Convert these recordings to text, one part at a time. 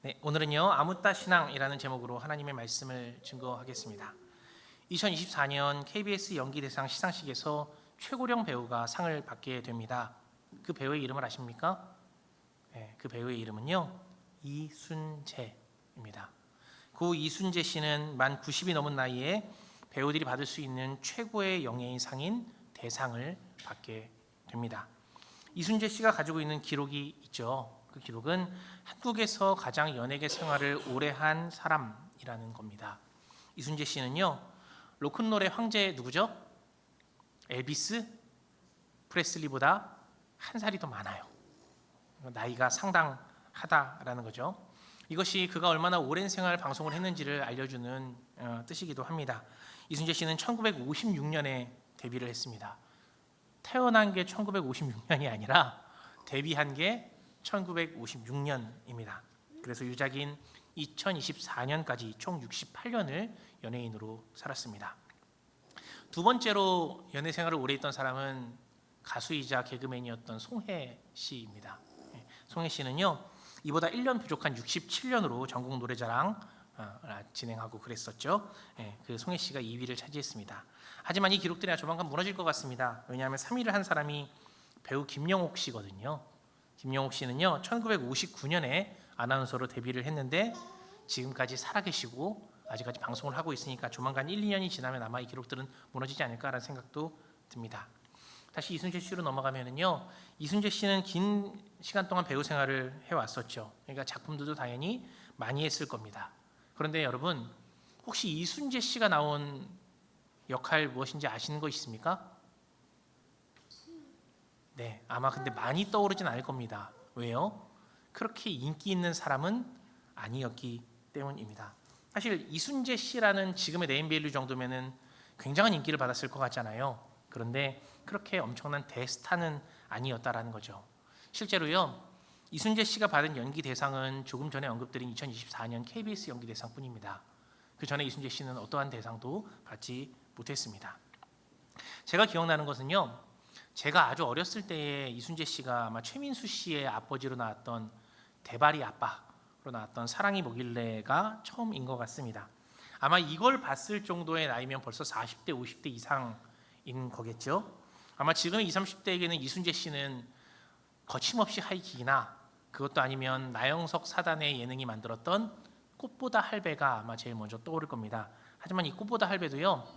네, 오늘은요 아무따 신앙이라는 제목으로 하나님의 말씀을 증거하겠습니다. 2024년 KBS 연기대상 시상식에서 최고령 배우가 상을 받게 됩니다. 그 배우의 이름을 아십니까? 네, 그 배우의 이름은요 이순재입니다. 고 이순재 씨는 만 90이 넘은 나이에 배우들이 받을 수 있는 최고의 영예인 상인 대상을 받게 됩니다. 이순재 씨가 가지고 있는 기록이 있죠. 그 기록은 한국에서 가장 연예계 생활을 오래 한 사람이라는 겁니다. 이순재 씨는요 로큰롤의 황제 누구죠? 엘비스 프레슬리보다 한 살이 더 많아요. 나이가 상당하다라는 거죠. 이것이 그가 얼마나 오랜 생활 방송을 했는지를 알려주는 뜻이기도 합니다. 이순재 씨는 1956년에 데뷔를 했습니다. 태어난 게 1956년이 아니라 데뷔한 게 1956년입니다. 그래서 유작인 2024년까지 총 68년을 연예인으로 살았습니다. 두 번째로 연예 생활을 오래 했던 사람은 가수이자 개그맨이었던 송혜 씨입니다. 송혜 씨는요 이보다 1년 부족한 67년으로 전국 노래자랑 진행하고 그랬었죠. 그 송혜 씨가 2위를 차지했습니다. 하지만 이 기록들이 조만간 무너질 것 같습니다. 왜냐하면 3위를 한 사람이 배우 김영옥 씨거든요. 김영옥 씨는요 1959년에 아나운서로 데뷔를 했는데 지금까지 살아계시고 아직까지 방송을 하고 있으니까 조만간 1, 2년이 지나면 아마 이 기록들은 무너지지 않을까라는 생각도 듭니다. 다시 이순재 씨로 넘어가면은요 이순재 씨는 긴 시간 동안 배우 생활을 해왔었죠. 그러니까 작품들도 당연히 많이 했을 겁니다. 그런데 여러분 혹시 이순재 씨가 나온 역할 무엇인지 아시는 거 있습니까? 네, 아마 근데 많이 떠오르진 않을 겁니다. 왜요? 그렇게 인기 있는 사람은 아니었기 때문입니다. 사실 이순재 씨라는 지금의 네임밸류 정도면은 굉장한 인기를 받았을 것 같잖아요. 그런데 그렇게 엄청난 대스타는 아니었다라는 거죠. 실제로요, 이순재 씨가 받은 연기 대상은 조금 전에 언급드린 2024년 KBS 연기 대상뿐입니다. 그 전에 이순재 씨는 어떠한 대상도 받지 못했습니다. 제가 기억나는 것은요, 제가 아주 어렸을 때에 이순재 씨가 아마 최민수 씨의 아버지로 나왔던 대발이 아빠로 나왔던 사랑이 뭐길래가 처음인 것 같습니다. 아마 이걸 봤을 정도의 나이면 벌써 40대, 50대 이상인 거겠죠. 아마 지금 20, 30대에게는 이순재 씨는 거침없이 하이킥이나 그것도 아니면 나영석 사단의 예능이 만들었던 꽃보다 할배가 아마 제일 먼저 떠오를 겁니다. 하지만 이 꽃보다 할배도요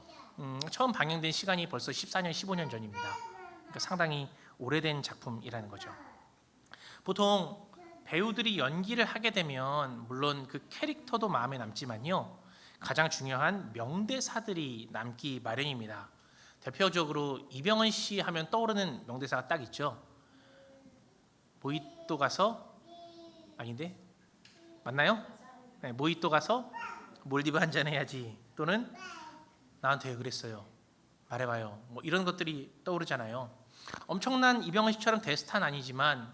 처음 방영된 시간이 벌써 14년, 15년 전입니다. 그러니까 상당히 오래된 작품이라는 거죠. 보통 배우들이 연기를 하게 되면 물론 그 캐릭터도 마음에 남지만요 가장 중요한 명대사들이 남기 마련입니다. 대표적으로 이병헌 씨 하면 떠오르는 명대사가 딱 있죠. 모히또 가서 아닌데 맞나요? 네, 모히또 가서 몰디브 한잔 해야지 또는 나한테 왜 그랬어요? 말해봐요. 뭐 이런 것들이 떠오르잖아요. 엄청난 이병헌 씨처럼 대스타는 아니지만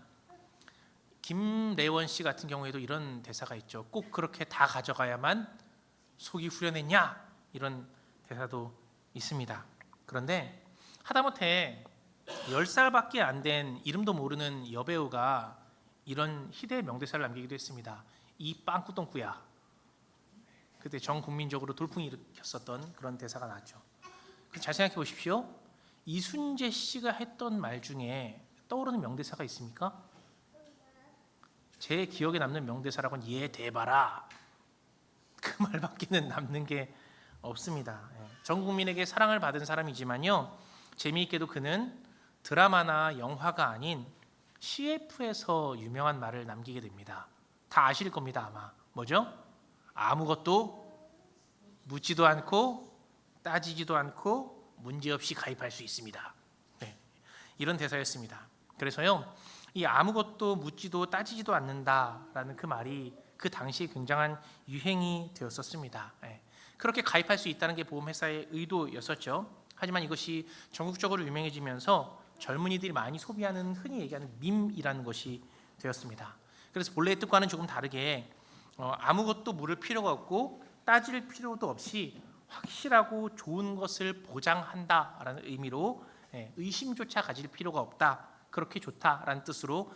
김래원 씨 같은 경우에도 이런 대사가 있죠. 꼭 그렇게 다 가져가야만 속이 후련했냐? 이런 대사도 있습니다. 그런데 하다못해 10살밖에 안 된 이름도 모르는 여배우가 이런 희대의 명대사를 남기기도 했습니다. 이 빵꾸똥꾸야. 그때 전 국민적으로 돌풍이 일으켰었던 그런 대사가 나왔죠. 잘 생각해 보십시오. 이순재 씨가 했던 말 중에 떠오르는 명대사가 있습니까? 제 기억에 남는 명대사라고는 얘 대봐라. 그 말밖에는 남는 게 없습니다. 전 국민에게 사랑을 받은 사람이지만요. 재미있게도 그는 드라마나 영화가 아닌 CF에서 유명한 말을 남기게 됩니다. 다 아실 겁니다 아마. 뭐죠? 아무것도 묻지도 않고 따지지도 않고 문제없이 가입할 수 있습니다. 네, 이런 대사였습니다. 그래서요 이 아무것도 묻지도 따지지도 않는다라는 그 말이 그 당시에 굉장한 유행이 되었었습니다. 그렇게 가입할 수 있다는 게 보험회사의 의도였었죠. 하지만 이것이 전국적으로 유명해지면서 젊은이들이 많이 소비하는 흔히 얘기하는 밈이라는 것이 되었습니다. 그래서 본래의 뜻과는 조금 다르게 아무것도 물을 필요가 없고 따질 필요도 없이 확실하고 좋은 것을 보장한다라는 의미로 의심조차 가질 필요가 없다. 그렇게 좋다라는 뜻으로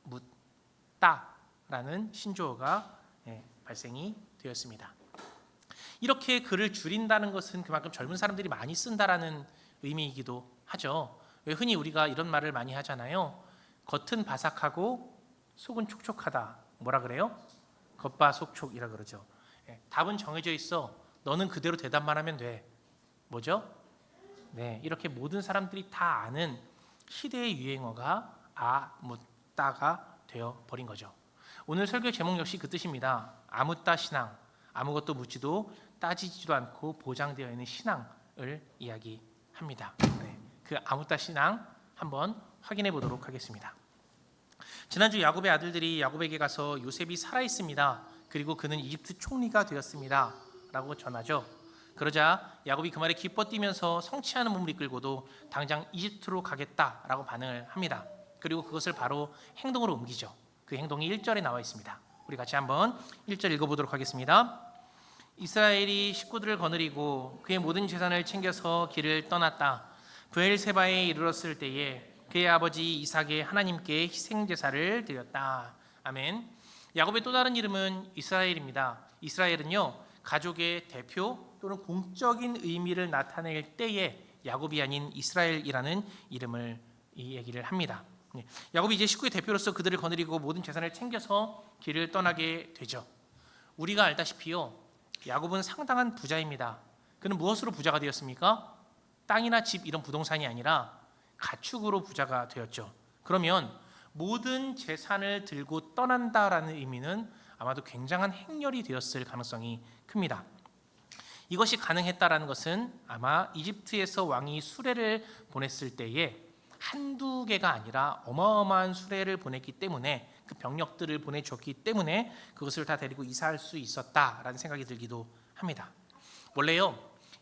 묻다 라는 신조어가 발생이 되었습니다. 이렇게 글을 줄인다는 것은 그만큼 젊은 사람들이 많이 쓴다라는 의미이기도 하죠. 왜 흔히 우리가 이런 말을 많이 하잖아요. 겉은 바삭하고 속은 촉촉하다. 뭐라 그래요? 겉바속촉이라 그러죠. 답은 정해져 있어. 너는 그대로 대답만 하면 돼. 뭐죠? 네, 이렇게 모든 사람들이 다 아는 시대의 유행어가 아무따가 되어 버린 거죠. 오늘 설교 제목 역시 그 뜻입니다. 아무따 신앙. 아무것도 묻지도 따지지도 않고 보장되어 있는 신앙을 이야기합니다. 네, 그 아무따 신앙 한번 확인해 보도록 하겠습니다. 지난주 야곱의 아들들이 야곱에게 가서 요셉이 살아 있습니다. 그리고 그는 이집트 총리가 되었습니다. 라고 전하죠. 그러자 야곱이 그 말에 기뻐 뛰면서 성취하는 몸을 이끌고도 당장 이집트로 가겠다라고 반응을 합니다. 그리고 그것을 바로 행동으로 옮기죠. 그 행동이 1절에 나와 있습니다. 우리 같이 한번 1절 읽어보도록 하겠습니다. 이스라엘이 식구들을 거느리고 그의 모든 재산을 챙겨서 길을 떠났다. 브엘세바에 이르렀을 때에 그의 아버지 이삭의 하나님께 희생제사를 드렸다. 아멘. 야곱의 또 다른 이름은 이스라엘입니다. 이스라엘은요, 가족의 대표 또는 공적인 의미를 나타낼 때에 야곱이 아닌 이스라엘이라는 이름을 얘기를 합니다. 야곱이 이제 식구의 대표로서 그들을 거느리고 모든 재산을 챙겨서 길을 떠나게 되죠. 우리가 알다시피요, 야곱은 상당한 부자입니다. 그는 무엇으로 부자가 되었습니까? 땅이나 집 이런 부동산이 아니라 가축으로 부자가 되었죠. 그러면 모든 재산을 들고 떠난다라는 의미는 아마도 굉장한 행렬이 되었을 가능성이 큽니다. 이것이 가능했다라는 것은 아마 이집트에서 왕이 수레를 보냈을 때에 한두 개가 아니라 어마어마한 수레를 보냈기 때문에 그 병력들을 보내줬기 때문에 그것을 다 데리고 이사할 수 있었다라는 생각이 들기도 합니다. 원래요,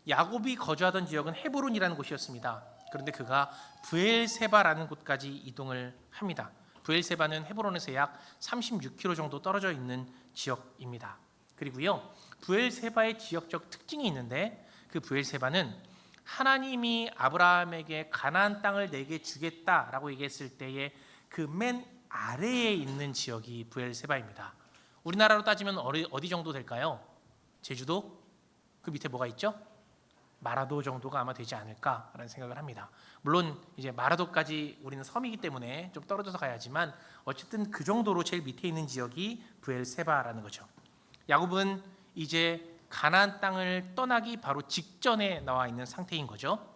야곱이 거주하던 지역은 헤브론이라는 곳이었습니다. 그런데 그가 브엘세바라는 곳까지 이동을 합니다. 브엘세바는 헤브론에서 약 36km 정도 떨어져 있는 지역입니다. 그리고요, 브엘세바의 지역적 특징이 있는데 그 브엘세바는 하나님이 아브라함에게 가나안 땅을 내게 주겠다라고 얘기했을 때에 그 맨 아래에 있는 지역이 브엘세바입니다. 우리나라로 따지면 어디 정도 될까요? 제주도? 그 밑에 뭐가 있죠? 마라도 정도가 아마 되지 않을까라는 생각을 합니다. 물론 이제 마라도까지 우리는 섬이기 때문에 좀 떨어져서 가야지만 어쨌든 그 정도로 제일 밑에 있는 지역이 브엘세바라는 거죠. 야곱은 이제 가나안 땅을 떠나기 바로 직전에 나와 있는 상태인 거죠.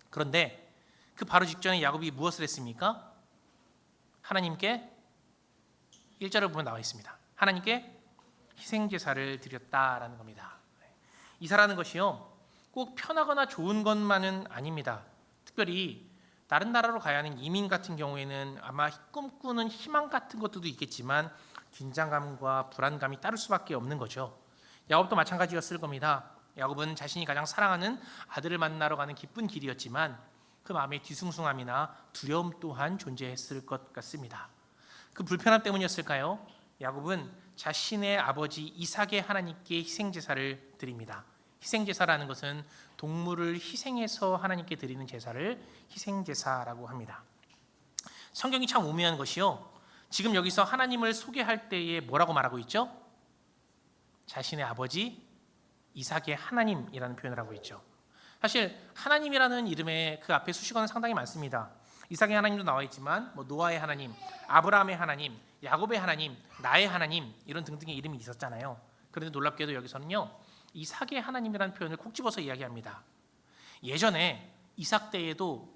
그런데 그 바로 직전에 야곱이 무엇을 했습니까? 하나님께 1절을 보면 나와 있습니다. 하나님께 희생제사를 드렸다라는 겁니다. 이사라는 것이요, 꼭 편하거나 좋은 것만은 아닙니다. 특별히 다른 나라로 가야 하는 이민 같은 경우에는 아마 꿈꾸는 희망 같은 것들도 있겠지만 긴장감과 불안감이 따를 수밖에 없는 거죠. 야곱도 마찬가지였을 겁니다. 야곱은 자신이 가장 사랑하는 아들을 만나러 가는 기쁜 길이었지만 그 마음의 뒤숭숭함이나 두려움 또한 존재했을 것 같습니다. 그 불편함 때문이었을까요? 야곱은 자신의 아버지 이삭의 하나님께 희생제사를 드립니다. 희생제사라는 것은 동물을 희생해서 하나님께 드리는 제사를 희생제사라고 합니다. 성경이 참 오묘한 것이요, 지금 여기서 하나님을 소개할 때에 뭐라고 말하고 있죠? 자신의 아버지 이삭의 하나님이라는 표현을 하고 있죠. 사실 하나님이라는 이름에 그 앞에 수식어는 상당히 많습니다. 이삭의 하나님도 나와 있지만 노아의 하나님, 아브라함의 하나님, 야곱의 하나님, 나의 하나님 이런 등등의 이름이 있었잖아요. 그런데 놀랍게도 여기서는요, 이삭의 하나님이라는 표현을 콕 집어서 이야기합니다. 예전에 이삭 때에도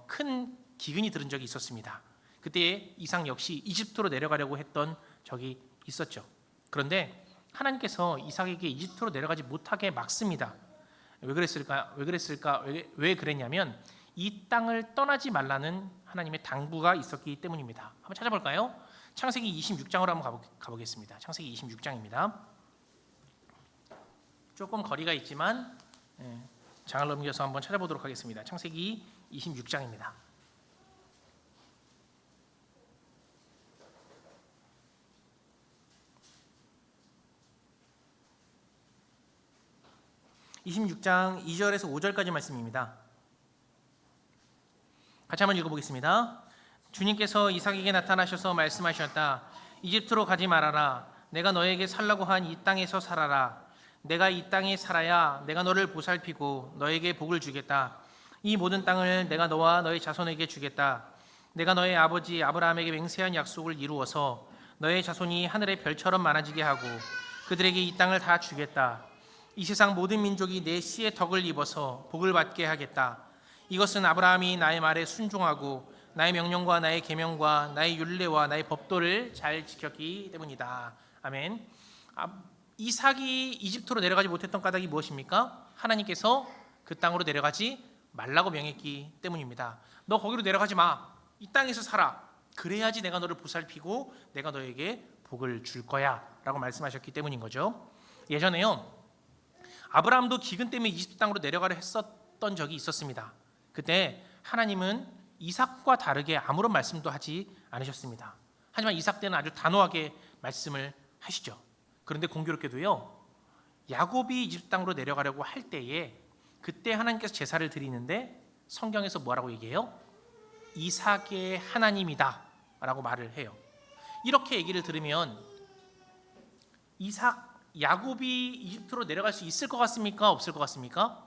큰 기근이 들은 적이 있었습니다. 그때 이삭 역시 이집트로 내려가려고 했던 적이 있었죠. 그런데 하나님께서 이삭에게 이집트로 내려가지 못하게 막습니다. 왜 그랬냐면 이 땅을 떠나지 말라는 하나님의 당부가 있었기 때문입니다. 한번 찾아볼까요? 창세기 26장으로 한번 가보겠습니다. 창세기 26장입니다. 조금 거리가 있지만 장을 넘겨서 한번 찾아보도록 하겠습니다. 창세기 26장입니다. (26장) 2절에서 5절까지 말씀입니다. 같이 한번 읽어보겠습니다. 주님께서 이삭에게 나타나셔서 말씀하셨다. 이집트로 가지 말아라. 내가 너에게 살라고 한 이 땅에서 살아라. 내가 이 땅에 살아야 내가 너를 보살피고 너에게 복을 주겠다. 이 모든 땅을 내가 너와 너의 자손에게 주겠다. 내가 너의 아버지 아브라함에게 맹세한 약속을 이루어서 너의 자손이 하늘의 별처럼 많아지게 하고 그들에게 이 땅을 다 주겠다. 이 세상 모든 민족이 내 씨의 덕을 입어서 복을 받게 하겠다. 이것은 아브라함이 나의 말에 순종하고 나의 명령과 나의 계명과 나의 율례와 나의 법도를 잘 지켰기 때문이다. 아멘. 이삭이 이집트로 내려가지 못했던 까닭이 무엇입니까? 하나님께서 그 땅으로 내려가지 말라고 명했기 때문입니다. 너 거기로 내려가지 마. 이 땅에서 살아. 그래야지 내가 너를 보살피고 내가 너에게 복을 줄 거야 라고 말씀하셨기 때문인 거죠. 예전에요, 아브라함도 기근 때문에 이집트 땅으로 내려가려 했었던 적이 있었습니다. 그때 하나님은 이삭과 다르게 아무런 말씀도 하지 않으셨습니다. 하지만 이삭 때는 아주 단호하게 말씀을 하시죠. 그런데 공교롭게도요, 야곱이 이집트 땅으로 내려가려고 할 때에 그때 하나님께서 제사를 드리는데 성경에서 뭐라고 얘기해요? 이삭의 하나님이다 라고 말을 해요. 이렇게 얘기를 들으면 야곱이 이집트로 내려갈 수 있을 것 같습니까? 없을 것 같습니까?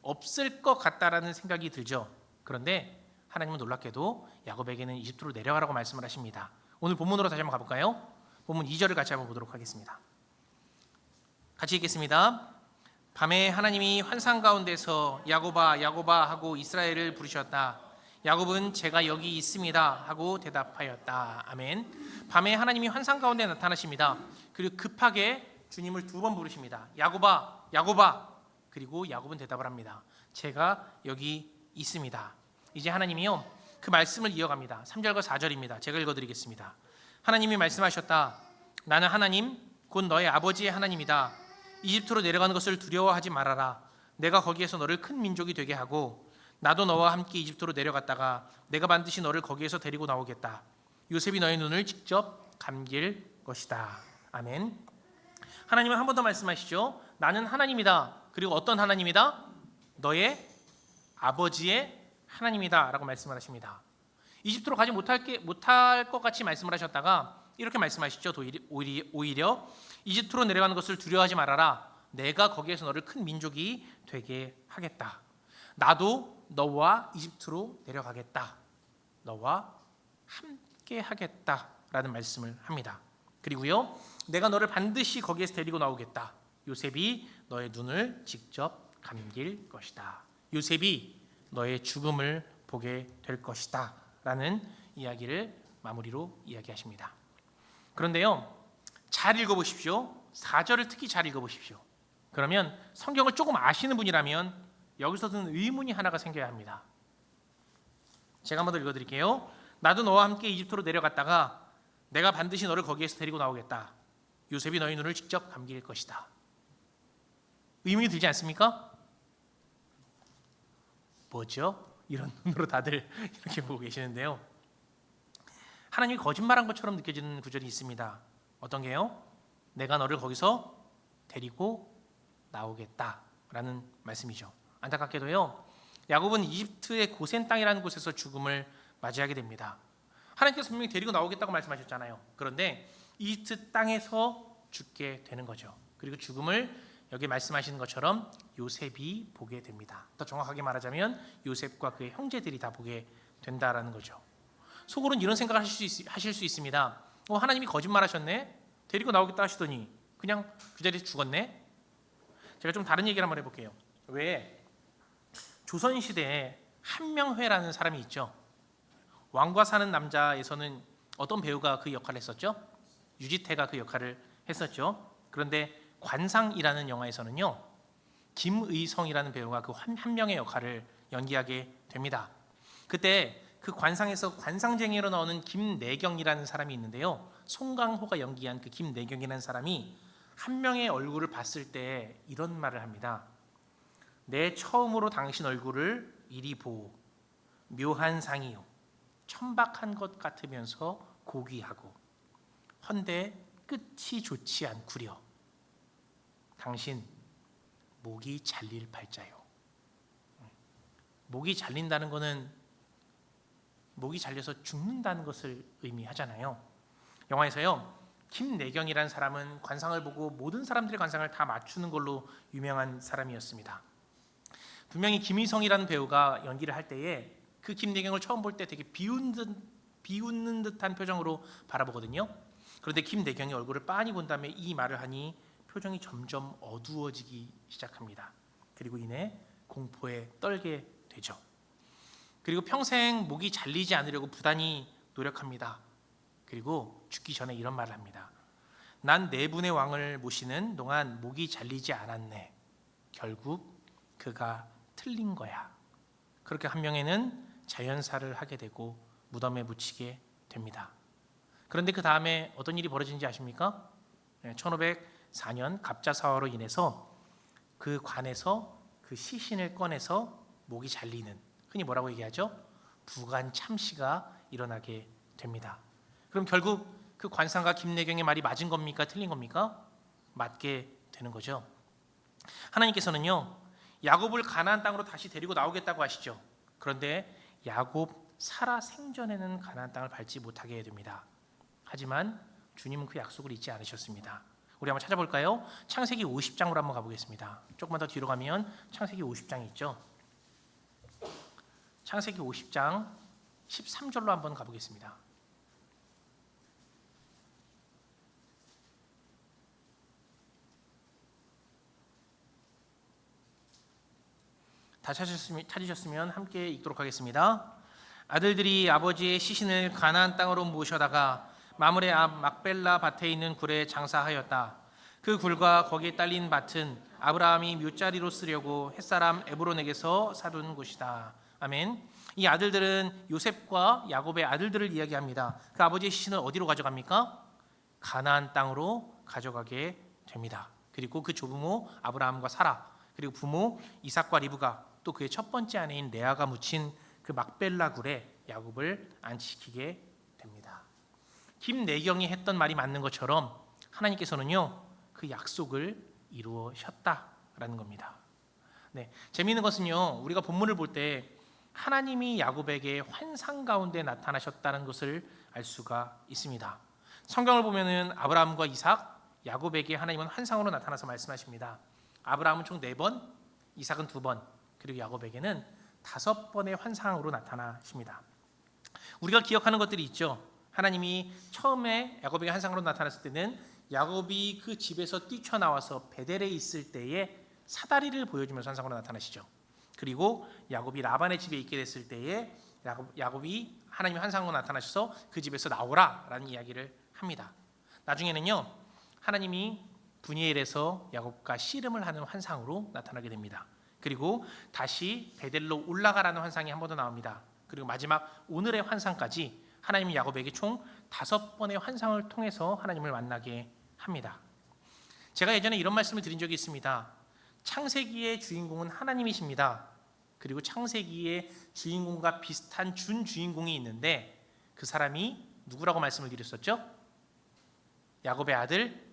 없을 것 같다라는 생각이 들죠. 그런데 하나님은 놀랍게도 야곱에게는 이집트로 내려가라고 말씀을 하십니다. 오늘 본문으로 다시 한번 가볼까요? 본문 2절을 같이 한번 보도록 하겠습니다. 같이 읽겠습니다. 밤에 하나님이 환상 가운데서 야곱아 야곱아 하고 이스라엘을 부르셨다. 야곱은 제가 여기 있습니다 하고 대답하였다. 아멘. 밤에 하나님이 환상 가운데 나타나십니다. 그리고 급하게 주님을 두 번 부르십니다. 야곱아 야곱아. 그리고 야곱은 대답을 합니다. 제가 여기 있습니다. 이제 하나님이요, 그 말씀을 이어갑니다. 3절과 4절입니다. 제가 읽어드리겠습니다. 하나님이 말씀하셨다. 나는 하나님 곧 너의 아버지의 하나님이다. 이집트로 내려가는 것을 두려워하지 말아라. 내가 거기에서 너를 큰 민족이 되게 하고 나도 너와 함께 이집트로 내려갔다가 내가 반드시 너를 거기에서 데리고 나오겠다. 요셉이 너의 눈을 직접 감길 것이다. 아멘. 하나님은 한 번 더 말씀하시죠. 나는 하나님이다. 그리고 어떤 하나님이다? 너의 아버지의 하나님이다 라고 말씀을 하십니다. 이집트로 가지 못할 것 같이 말씀을 하셨다가 이렇게 말씀하시죠. 오히려 이집트로 내려가는 것을 두려워하지 말아라. 내가 거기에서 너를 큰 민족이 되게 하겠다. 나도 너와 이집트로 내려가겠다. 너와 함께 하겠다라는 말씀을 합니다. 그리고요, 내가 너를 반드시 거기에서 데리고 나오겠다. 요셉이 너의 눈을 직접 감길 것이다. 요셉이 너의 죽음을 보게 될 것이다 라는 이야기를 마무리로 이야기하십니다. 그런데요, 잘 읽어보십시오. 4절을 특히 잘 읽어보십시오. 그러면 성경을 조금 아시는 분이라면 여기서 드는 의문이 하나가 생겨야 합니다. 제가 한번 더 읽어드릴게요. 나도 너와 함께 이집트로 내려갔다가 내가 반드시 너를 거기에서 데리고 나오겠다. 요셉이 너희 눈을 직접 감길 것이다. 의문이 들지 않습니까? 뭐죠? 이런 눈으로 다들 이렇게 보고 계시는데요. 하나님이 거짓말한 것처럼 느껴지는 구절이 있습니다. 어떤 게요? 내가 너를 거기서 데리고 나오겠다라는 말씀이죠. 안타깝게도요, 야곱은 이집트의 고센 땅이라는 곳에서 죽음을 맞이하게 됩니다. 하나님께서 분명히 데리고 나오겠다고 말씀하셨잖아요. 그런데 이집트 땅에서 죽게 되는 거죠. 그리고 죽음을 여기 말씀하시는 것처럼 요셉이 보게 됩니다. 더 정확하게 말하자면 요셉과 그의 형제들이 다 보게 된다라는 거죠. 속으로는 이런 생각을 하실 수 있습니다. 하나님이 거짓말하셨네. 데리고 나오겠다 하시더니 그냥 그 자리에서 죽었네. 제가 좀 다른 얘기를 한번 해볼게요. 왜 조선시대에 한명회라는 사람이 있죠. 왕과 사는 남자에서는 어떤 배우가 그 역할을 했었죠? 유지태가 그 역할을 했었죠. 그런데 관상이라는 영화에서는요, 김의성이라는 배우가 그 한 명의 역할을 연기하게 됩니다. 그때 그 관상에서 관상쟁이로 나오는 김내경이라는 사람이 있는데요, 송강호가 연기한 그 김내경이라는 사람이 한 명의 얼굴을 봤을 때 이런 말을 합니다. 내 처음으로 당신 얼굴을 이리 보오. 묘한 상이요. 천박한 것 같으면서 고귀하고 헌데 끝이 좋지 않구려. 당신 목이 잘릴 팔자요. 목이 잘린다는 것은 목이 잘려서 죽는다는 것을 의미하잖아요. 영화에서요, 김내경이라는 사람은 관상을 보고 모든 사람들의 관상을 다 맞추는 걸로 유명한 사람이었습니다. 분명히 김희성이라는 배우가 연기를 할 때에 그 김내경을 처음 볼 때 되게 비웃는 듯한 표정으로 바라보거든요. 그런데 김내경이 얼굴을 빤히 본 다음에 이 말을 하니 표정이 점점 어두워지기 시작합니다. 그리고 이내 공포에 떨게 되죠. 그리고 평생 목이 잘리지 않으려고 부단히 노력합니다. 그리고 죽기 전에 이런 말을 합니다. 난 네 분의 왕을 모시는 동안 목이 잘리지 않았네. 결국 그가 틀린 거야. 그렇게 한 명에는 자연사를 하게 되고 무덤에 묻히게 됩니다. 그런데 그 다음에 어떤 일이 벌어진지 아십니까? 1504년 갑자사화로 인해서 그 관에서 그 시신을 꺼내서 목이 잘리는, 흔히 뭐라고 얘기하죠? 부관참시가 일어나게 됩니다. 그럼 결국 그 관상가 김내경의 말이 맞은 겁니까? 틀린 겁니까? 맞게 되는 거죠. 하나님께서는요, 야곱을 가나안 땅으로 다시 데리고 나오겠다고 하시죠. 그런데 야곱 살아 생전에는 가나안 땅을 밟지 못하게 됩니다. 하지만 주님은 그 약속을 잊지 않으셨습니다. 우리 한번 찾아볼까요? 창세기 50장으로 한번 가보겠습니다. 조금만 더 뒤로 가면 창세기 50장이 있죠. 창세기 50장 13절로 한번 가보겠습니다. 다 찾으셨으면 함께 읽도록 하겠습니다. 아들들이 아버지의 시신을 가나안 땅으로 모셔다가 마므레 앞 막벨라 밭에 있는 굴에 장사하였다. 그 굴과 거기에 딸린 밭은 아브라함이 묘자리로 쓰려고 햇사람 에브론에게서 사둔 곳이다. 아멘. 이 아들들은 요셉과 야곱의 아들들을 이야기합니다. 그 아버지의 시신을 어디로 가져갑니까? 가나안 땅으로 가져가게 됩니다. 그리고 그 조부모 아브라함과 사라, 그리고 부모 이삭과 리브가, 또 그의 첫 번째 아내인 레아가 묻힌 그 막벨라 굴에 야곱을 안치시키게 됩니다. 김내경이 했던 말이 맞는 것처럼 하나님께서는요, 그 약속을 이루셨다라는 겁니다. 네, 재미있는 것은요, 우리가 본문을 볼 때 하나님이 야곱에게 환상 가운데 나타나셨다는 것을 알 수가 있습니다. 성경을 보면은 아브라함과 이삭, 야곱에게 하나님은 환상으로 나타나서 말씀하십니다. 아브라함은 총 4번, 이삭은 2번, 그리고 야곱에게는 5번의 환상으로 나타나십니다. 우리가 기억하는 것들이 있죠. 하나님이 처음에 야곱에게 환상으로 나타났을 때는 야곱이 그 집에서 뛰쳐나와서 베델에 있을 때에 사다리를 보여주면서 환상으로 나타나시죠. 그리고 야곱이 라반의 집에 있게 됐을 때에 야곱이 하나님의 환상으로 나타나셔서 그 집에서 나오라라는 이야기를 합니다. 나중에는요, 하나님이 분이엘에서 야곱과 씨름을 하는 환상으로 나타나게 됩니다. 그리고 다시 베델로 올라가라는 환상이 한 번 더 나옵니다. 그리고 마지막 오늘의 환상까지 하나님이 야곱에게 총 5번의 환상을 통해서 하나님을 만나게 합니다. 제가 예전에 이런 말씀을 드린 적이 있습니다. 창세기의 주인공은 하나님이십니다. 그리고 창세기의 주인공과 비슷한 준주인공이 있는데 그 사람이 누구라고 말씀을 드렸었죠? 야곱의 아들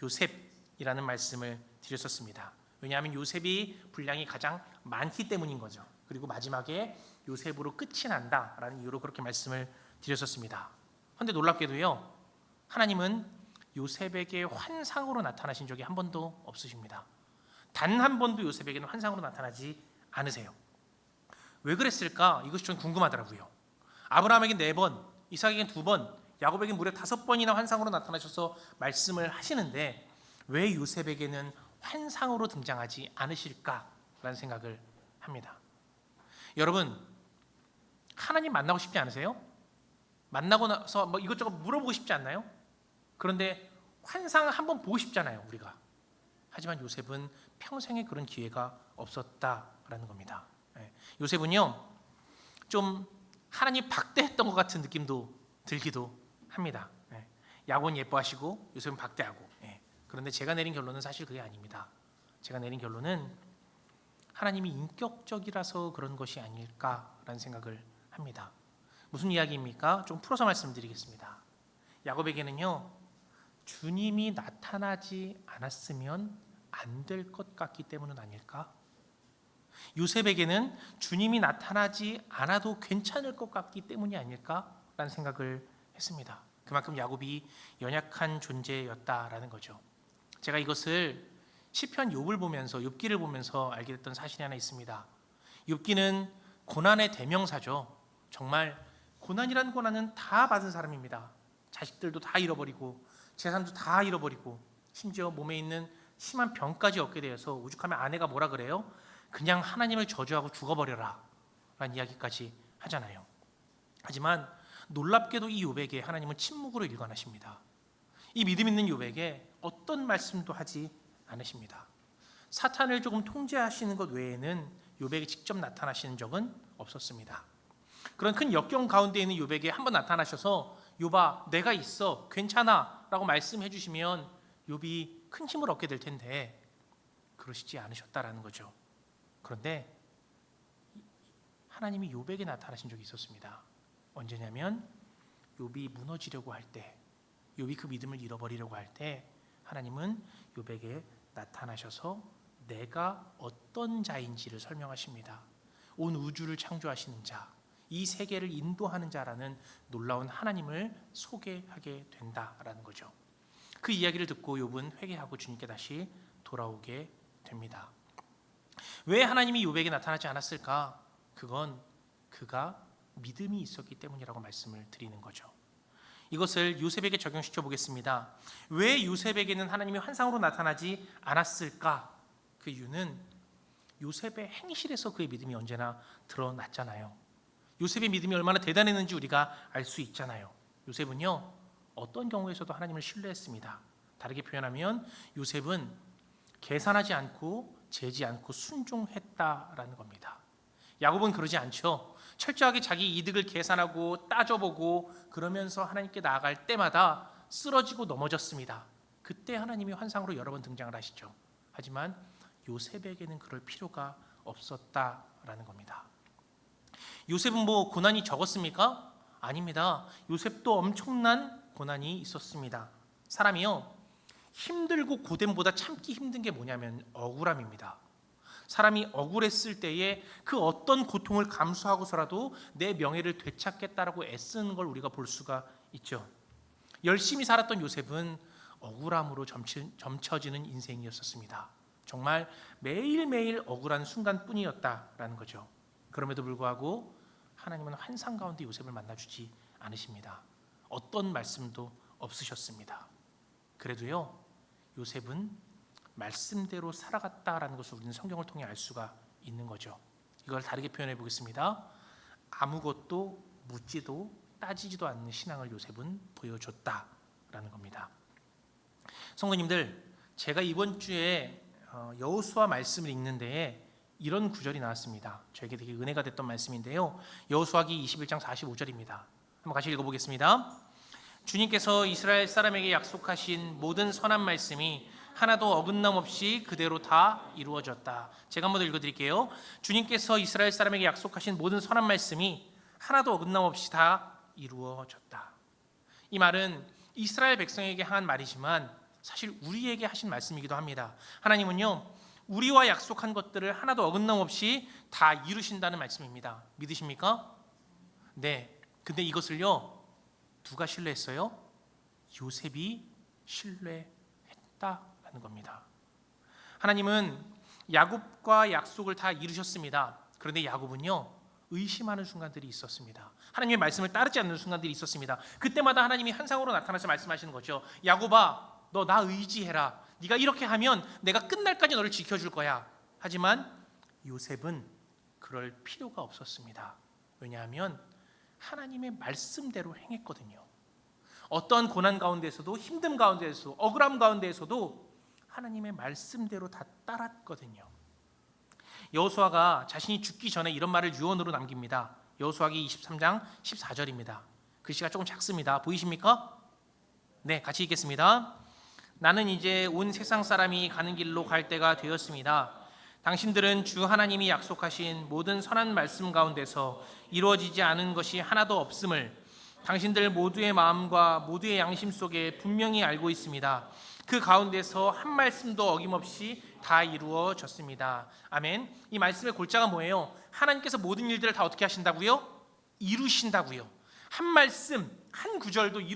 요셉이라는 말씀을 드렸었습니다. 왜냐하면 요셉이 분량이 가장 많기 때문인 거죠. 그리고 마지막에 요셉으로 끝이 난다라는 이유로 그렇게 말씀을 드렸었습니다. 그런데 놀랍게도요, 하나님은 요셉에게 환상으로 나타나신 적이 한 번도 없으십니다. 단 한 번도 요셉에게는 환상으로 나타나지 않으세요. 왜 그랬을까? 이것이 좀 궁금하더라고요. 아브라함에게 4번, 이삭에게 2번, 야곱에게 무려 5번이나 환상으로 나타나셔서 말씀을 하시는데 왜 요셉에게는 환상으로 등장하지 않으실까라는 생각을 합니다. 여러분, 하나님 만나고 싶지 않으세요? 만나고 나서 뭐 이것저것 물어보고 싶지 않나요? 그런데 환상 한번 보고 싶잖아요, 우리가. 하지만 요셉은 평생에 그런 기회가 없었다라는 겁니다. 요셉은요, 좀 하나님 박대했던 것 같은 느낌도 들기도 합니다. 야곱은 예뻐하시고 요셉은 박대하고. 그런데 제가 내린 결론은 사실 그게 아닙니다. 제가 내린 결론은 하나님이 인격적이라서 그런 것이 아닐까라는 생각을 합니다. 무슨 이야기입니까? 좀 풀어서 말씀드리겠습니다. 야곱에게는요, 주님이 나타나지 않았으면 안 될 것 같기 때문은 아닐까? 요셉에게는 주님이 나타나지 않아도 괜찮을 것 같기 때문이 아닐까라는 생각을 했습니다. 그만큼 야곱이 연약한 존재였다라는 거죠. 제가 이것을 시편 욥을 보면서, 욥기를 보면서 알게 됐던 사실이 하나 있습니다. 욥기는 고난의 대명사죠. 정말 고난이란 고난은 다 받은 사람입니다. 자식들도 다 잃어버리고 재산도 다 잃어버리고 심지어 몸에 있는 심한 병까지 얻게 되어서 오죽하면 아내가 뭐라 그래요? 그냥 하나님을 저주하고 죽어버려라 라는 이야기까지 하잖아요. 하지만 놀랍게도 이 욥에게 하나님은 침묵으로 일관하십니다. 이 믿음 있는 욥에게 어떤 말씀도 하지 않으십니다. 사탄을 조금 통제하시는 것 외에는 욥에게 직접 나타나시는 적은 없었습니다. 그런 큰 역경 가운데 있는 욥에게 한번 나타나셔서 욥아 내가 있어 괜찮아 라고 말씀해 주시면 욥이 큰 힘을 얻게 될 텐데 그러시지 않으셨다라는 거죠. 그런데 하나님이 욥에게 나타나신 적이 있었습니다. 언제냐면 욥이 무너지려고 할 때, 욥이 그 믿음을 잃어버리려고 할 때 하나님은 욥에게 나타나셔서 내가 어떤 자인지를 설명하십니다. 온 우주를 창조하시는 자, 이 세계를 인도하는 자라는 놀라운 하나님을 소개하게 된다라는 거죠. 그 이야기를 듣고 욥은 회개하고 주님께 다시 돌아오게 됩니다. 왜 하나님이 욥에게 나타나지 않았을까? 그건 그가 믿음이 있었기 때문이라고 말씀을 드리는 거죠. 이것을 요셉에게 적용시켜 보겠습니다. 왜 요셉에게는 하나님이 환상으로 나타나지 않았을까? 그 이유는 요셉의 행실에서 그의 믿음이 언제나 드러났잖아요. 요셉의 믿음이 얼마나 대단했는지 우리가 알 수 있잖아요. 요셉은요 어떤 경우에서도 하나님을 신뢰했습니다. 다르게 표현하면 요셉은 계산하지 않고 재지 않고 순종했다라는 겁니다. 야곱은 그러지 않죠. 철저하게 자기 이득을 계산하고 따져보고 그러면서 하나님께 나아갈 때마다 쓰러지고 넘어졌습니다. 그때 하나님이 환상으로 여러 번 등장을 하시죠. 하지만 요셉에게는 그럴 필요가 없었다라는 겁니다. 요셉은 뭐 고난이 적었습니까? 아닙니다. 요셉도 엄청난 고난이 있었습니다. 사람이요 힘들고 고됨보다 참기 힘든 게 뭐냐면 억울함입니다. 사람이 억울했을 때에 그 어떤 고통을 감수하고서라도 내 명예를 되찾겠다라고 애쓰는 걸 우리가 볼 수가 있죠. 열심히 살았던 요셉은 억울함으로 점쳐지는 인생이었습니다. 정말 매일매일 억울한 순간뿐이었다라는 거죠. 그럼에도 불구하고 하나님은 환상 가운데 요셉을 만나주지 않으십니다. 어떤 말씀도 없으셨습니다. 그래도요 요셉은 말씀대로 살아갔다라는 것을 우리는 성경을 통해 알 수가 있는 거죠. 이걸 다르게 표현해 보겠습니다. 아무것도 묻지도 따지지도 않는 신앙을 요셉은 보여줬다라는 겁니다. 성도님들, 제가 이번 주에 여호수아 말씀을 읽는 데에 이런 구절이 나왔습니다. 저에게 되게 은혜가 됐던 말씀인데요. 여호수아기 21장 45절입니다. 한번 같이 읽어보겠습니다. 주님께서 이스라엘 사람에게 약속하신 모든 선한 말씀이 하나도 어긋남 없이 그대로 다 이루어졌다. 제가 한번 더 읽어드릴게요. 주님께서 이스라엘 사람에게 약속하신 모든 선한 말씀이 하나도 어긋남 없이 다 이루어졌다. 이 말은 이스라엘 백성에게 한 말이지만 사실 우리에게 하신 말씀이기도 합니다. 하나님은요 우리와 약속한 것들을 하나도 어긋남 없이 다 이루신다는 말씀입니다. 믿으십니까? 네. 근데 이것을요 누가 신뢰했어요? 요셉이 신뢰했다라는 겁니다. 하나님은 야곱과 약속을 다 이루셨습니다. 그런데 야곱은요 의심하는 순간들이 있었습니다. 하나님의 말씀을 따르지 않는 순간들이 있었습니다. 그때마다 하나님이 환상으로 나타나서 말씀하시는 거죠. 야곱아, 너 나 의지해라. 네가 이렇게 하면 내가 끝날까지 너를 지켜줄 거야. 하지만 요셉은 그럴 필요가 없었습니다. 왜냐하면 하나님의 말씀대로 행했거든요. 어떤 고난 가운데서도 힘듦 가운데서도 억울함 가운데서도 하나님의 말씀대로 다 따랐거든요. 여호수아가 자신이 죽기 전에 이런 말을 유언으로 남깁니다. 여호수아기 23장 14절입니다. 글씨가 조금 작습니다. 보이십니까? 네, 같이 읽겠습니다. 나는 이제 온 세상 사람이 가는 길로 갈 때가 되었습니다. 당신들은 주 하나님이 약속하신 모든 선한 말씀 가운데서 이루어지지 않은 것이 하나도 없음을 당신들 모두의 마음과 모두의 양심 속에 분명히 알고 있습니다. 그 가운데서 한 말씀도 어김없이 다 이루어졌습니다. 아멘. 이 말씀의 골자가 뭐예요? 하나님께서 모든 일들을 다 어떻게 하신다고요? 이루신다고요. 한 말씀, 한 구절도 안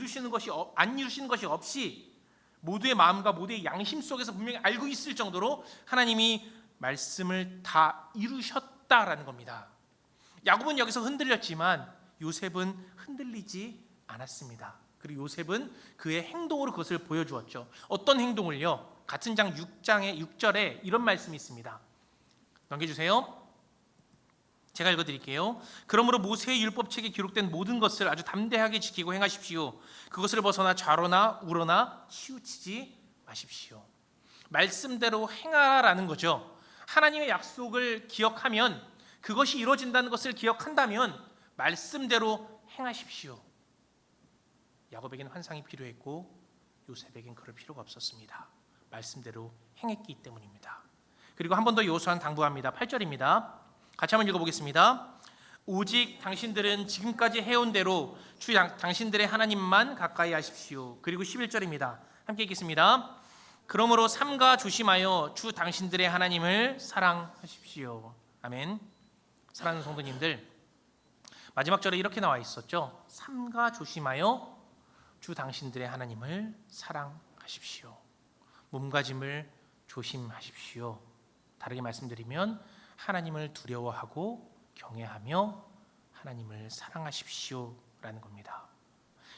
이루시는 것이 없이 모두의 마음과 모두의 양심 속에서 분명히 알고 있을 정도로 하나님이 말씀을 다 이루셨다라는 겁니다. 야곱은 여기서 흔들렸지만 요셉은 흔들리지 않았습니다. 그리고 요셉은 그의 행동으로 그것을 보여주었죠. 어떤 행동을요? 같은 장 6장의 6절에 이런 말씀이 있습니다. 넘겨주세요. 제가 읽어드릴게요. 그러므로 모세의 율법책에 기록된 모든 것을 아주 담대하게 지키고 행하십시오. 그것을 벗어나 좌로나 우로나 치우치지 마십시오. 말씀대로 행하라는 거죠. 하나님의 약속을 기억하면, 그것이 이루어진다는 것을 기억한다면 말씀대로 행하십시오. 야곱에겐 환상이 필요했고 요셉에겐 그럴 필요가 없었습니다. 말씀대로 행했기 때문입니다. 그리고 한 번 더 요수한 당부합니다. 8절입니다. 같이 한번 읽어보겠습니다. 오직 당신들은 지금까지 해온 대로 주 당신들의 하나님만 가까이 하십시오. 그리고 11절입니다. 함께 읽겠습니다. 그러므로 삼가 조심하여 주 당신들의 하나님을 사랑하십시오. 아멘. 사랑하는 성도님들, 마지막 절에 이렇게 나와 있었죠. 삼가 조심하여 주 당신들의 하나님을 사랑하십시오. 몸가짐을 조심하십시오. 다르게 말씀드리면 하나님을 두려워하고 경외하며 하나님을 사랑하십시오라는 겁니다.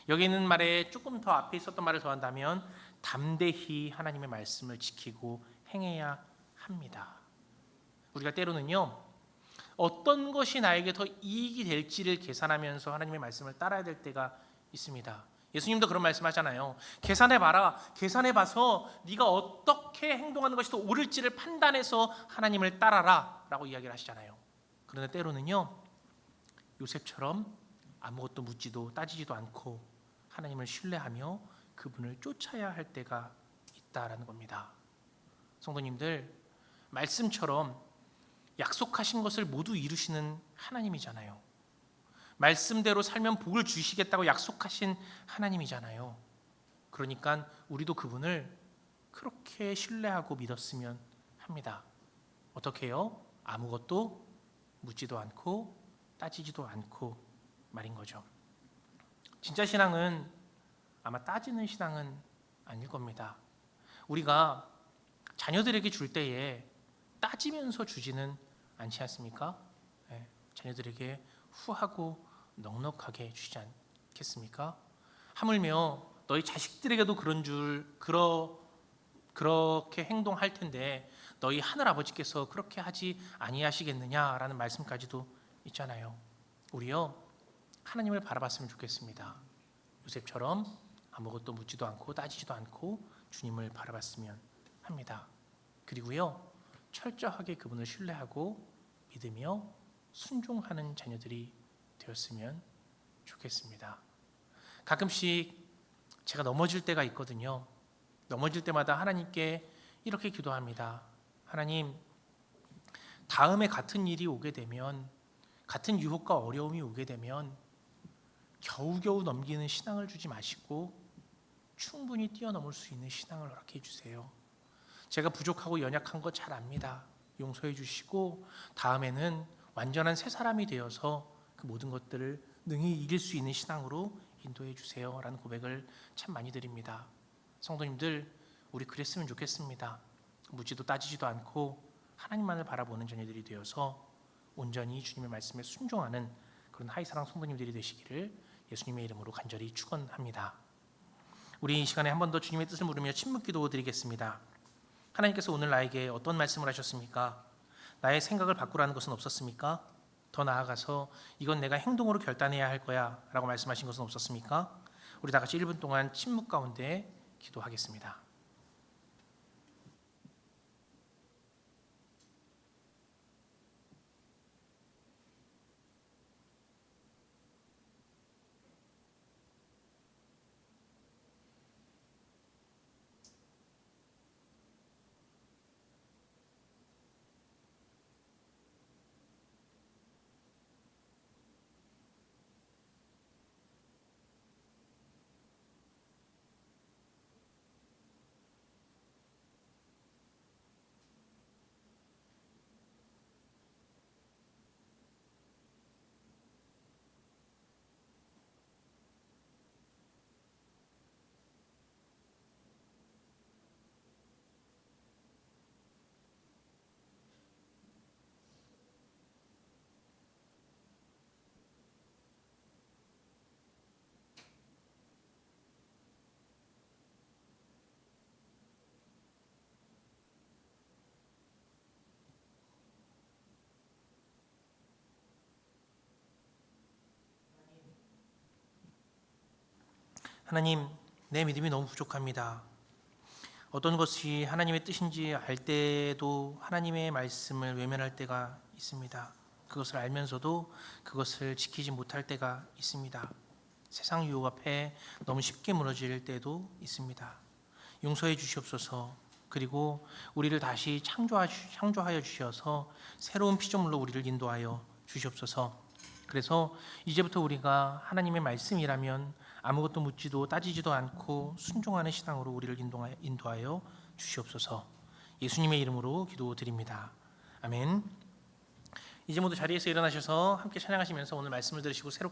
여기 있는 말에 조금 더 앞에 있었던 말을 더한다면 담대히 하나님의 말씀을 지키고 행해야 합니다. 우리가 때로는요, 어떤 것이 나에게 더 이익이 될지를 계산하면서 하나님의 말씀을 따라야 될 때가 있습니다. 예수님도 그런 말씀하잖아요. 계산해봐라. 계산해봐서 네가 어떻게 행동하는 것이 더 옳을지를 판단해서 하나님을 따라라 라고 이야기를 하시잖아요. 그런데 때로는요, 요셉처럼 아무것도 묻지도 따지지도 않고 하나님을 신뢰하며 그분을 쫓아야 할 때가 있다라는 겁니다. 성도님들, 말씀처럼 약속하신 것을 모두 이루시는 하나님이잖아요. 말씀대로 살면 복을 주시겠다고 약속하신 하나님이잖아요. 그러니까 우리도 그분을 그렇게 신뢰하고 믿었으면 합니다. 어떻게 해요? 아무것도 묻지도 않고 따지지도 않고 말인 거죠. 진짜 신앙은 아마 따지는 신앙은 아닐 겁니다. 우리가 자녀들에게 줄 때에 따지면서 주지는 않지 않습니까? 네, 자녀들에게 후하고 넉넉하게 주지 않겠습니까? 하물며 너희 자식들에게도 그렇게 행동할 텐데 너희 하늘 아버지께서 그렇게 하지 아니하시겠느냐라는 말씀까지도 있잖아요. 우리요, 하나님을 바라봤으면 좋겠습니다. 요셉처럼 아무것도 묻지도 않고 따지지도 않고 주님을 바라봤으면 합니다. 그리고요, 철저하게 그분을 신뢰하고 믿으며 순종하는 자녀들이 되었으면 좋겠습니다. 가끔씩 제가 넘어질 때가 있거든요. 넘어질 때마다 하나님께 이렇게 기도합니다. 하나님, 다음에 같은 일이 오게 되면, 같은 유혹과 어려움이 오게 되면 겨우겨우 넘기는 신앙을 주지 마시고 충분히 뛰어넘을 수 있는 신앙을 허락해 주세요. 제가 부족하고 연약한 거 잘 압니다. 용서해 주시고 다음에는 완전한 새 사람이 되어서 그 모든 것들을 능히 이길 수 있는 신앙으로 인도해 주세요 라는 고백을 참 많이 드립니다. 성도님들, 우리 그랬으면 좋겠습니다. 묻지도 따지지도 않고 하나님만을 바라보는 자녀들이 되어서 온전히 주님의 말씀에 순종하는 그런 하이사랑 성도님들이 되시기를 예수님의 이름으로 간절히 축원합니다. 우리 이 시간에 한 번 더 주님의 뜻을 물으며 침묵기도 드리겠습니다. 하나님께서 오늘 나에게 어떤 말씀을 하셨습니까? 나의 생각을 바꾸라는 것은 없었습니까? 더 나아가서 이건 내가 행동으로 결단해야 할 거야 라고 말씀하신 것은 없었습니까? 우리 다 같이 1분 동안 침묵 가운데 기도하겠습니다. 하나님, 내 믿음이 너무 부족합니다. 어떤 것이 하나님의 뜻인지 알 때에도 하나님의 말씀을 외면할 때가 있습니다. 그것을 알면서도 그것을 지키지 못할 때가 있습니다. 세상 유혹 앞에 너무 쉽게 무너질 때도 있습니다. 용서해 주시옵소서. 그리고 우리를 다시 창조하여 주셔서 새로운 피조물로 우리를 인도하여 주시옵소서. 그래서 이제부터 우리가 하나님의 말씀이라면 아무것도 묻지도 따지지도 않고 순종하는 신앙으로 우리를 인도하여 주시옵소서. 예수님의 이름으로 기도드립니다. 아멘. 이제 모두 자리에서 일어나셔서 함께 찬양하시면서 오늘 말씀을 들으시고 새롭게